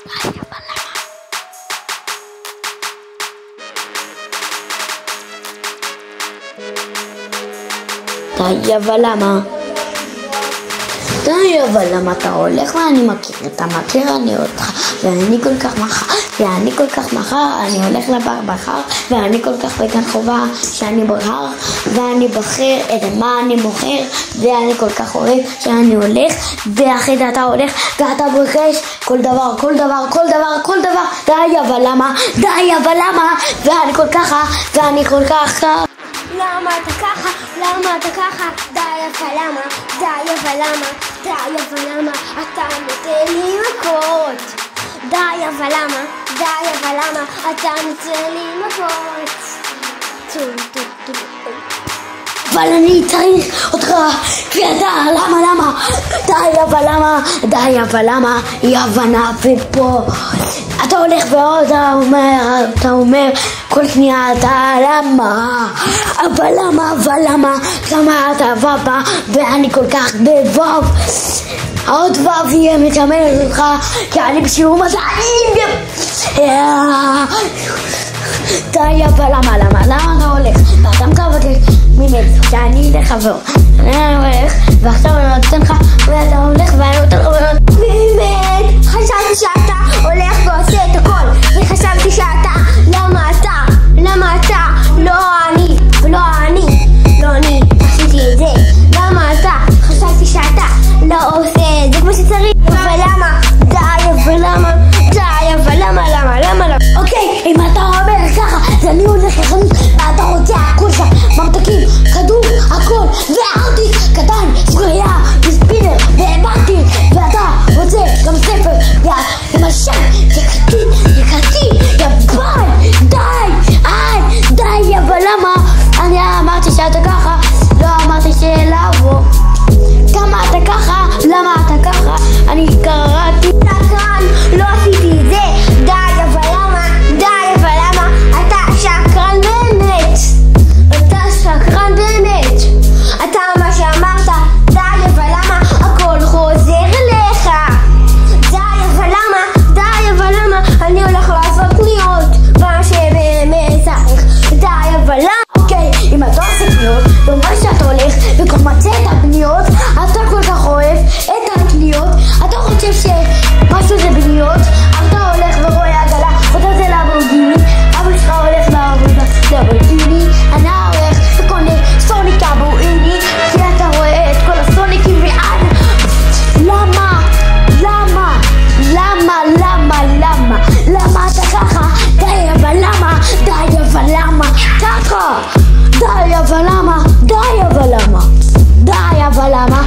די, אבל למה? די, אבל למה אתה הולך ואני מכיר, אתה מכיר אני אותך ואני כל כך מחר, אני הולך לבר בחר ואני כל כך בגן חובה שאני בחר ואני בוחר את מה אני מוכר ואני כל כך אוהב שאני הולך ואחרי זה אתה הולך ואתה בוחש כל דבר די, אבל למה? די, אבל למה? ואני כל ככה ואני כל כך למה אתה ככה? למה אתה ככה? די, אבל למה? די, אבל למה? די, אבל למה? אתה נותן לי מכות. די, אבל למה? די, אבל למה? אתה נותן לי מכות. אבל אני צריך אותך, כי אתה, למה? די, אבל למה? די, אבל למה? היא הבנה ופה אתה הולך ועוד אתה אומר כל שנייה אתה למה? אבל למה אתה בבא ואני כל כך בבוב עוד וו יהיה מתאמנת אותך כי אני בשיעור מדעים די, אבל למה אתה הולך ואתה מבקש ממני שאני אלך עבור אני הולך ועכשיו אני נותן לך ואתה הולך ואני נותן לך באמת חשבתי שאתה הולך ועושה את הכל וחשבתי שאתה למה אתה לא אני עשיתי את זה למה אתה חשבתי שאתה לא עושה את זה כמו שצריך אבל למה אוקיי אם אתה אומר ככה אז אני הולך לחנות ואתה רוצה הכל שם ממתקים כדור הכל וארטיק קטן סוכריה וספינר והבנתי ואתה רוצה גם ספר למשל יקתי יביי די אבל למה אני אמרתי שאתה ככה לא אמרתי שלבוא כמה אתה ככה למה אתה ככה אני קראתי שקרן לא עשיתי את זה די אבל למה אתה שקרן באמת אתה מה שאמרת די אבל למה הכל חוזר אליך די אבל למה אני הולך לעשות קניות מה שבאמת צריך די אבל למה אוקיי אם אתה עושה קניות ומה שאתה הולך וכל מצא את הקניות אתה כל כך אוהב את הקניות אתה חושב שמשהו זה בניות אתה הולך ורואה עגלה ואתה זה לברגיני אבא שלך הולך לברגיני אני הולך וקונה סוניק לברגיני כי אתה רואה את כל הסוניקים ועד למה אתה ככה די אבל למה ככה די אבל למה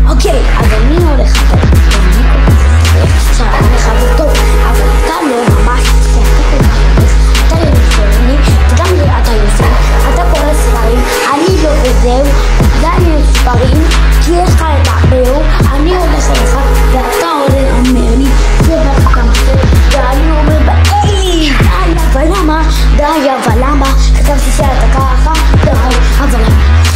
אוקיי אז אני הולך עכשיו אני חבר טוב אבל אתה לא ממש אתה יוצרני וגם לי אתה יוצר אתה קורא ספרים אני לא וזהו גם לי ספרים כי יש לך את האחר אני הולך אליך ואתה אומר לי זה בטח כמה ואני אומר די אבל למה חשבתי שאתה ככה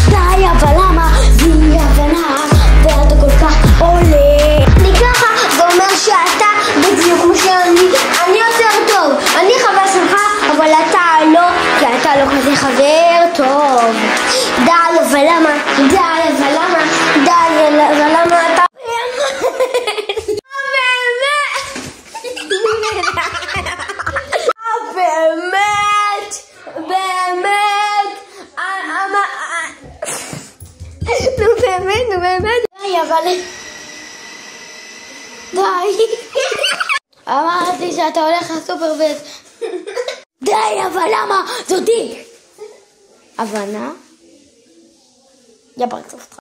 די אבל למה והיא הבנה ואתה כל כך עולה אני ככה זה אומר שאתה בדיוק כמו שאני יותר טוב אני חבר שלך אבל אתה לא כי אתה לא כזה חבר טוב די אבל למה אתה באמת די אבל די אמרתי שאתה הולך לסופר די אבל למה זאתי הבנה יא פרצוף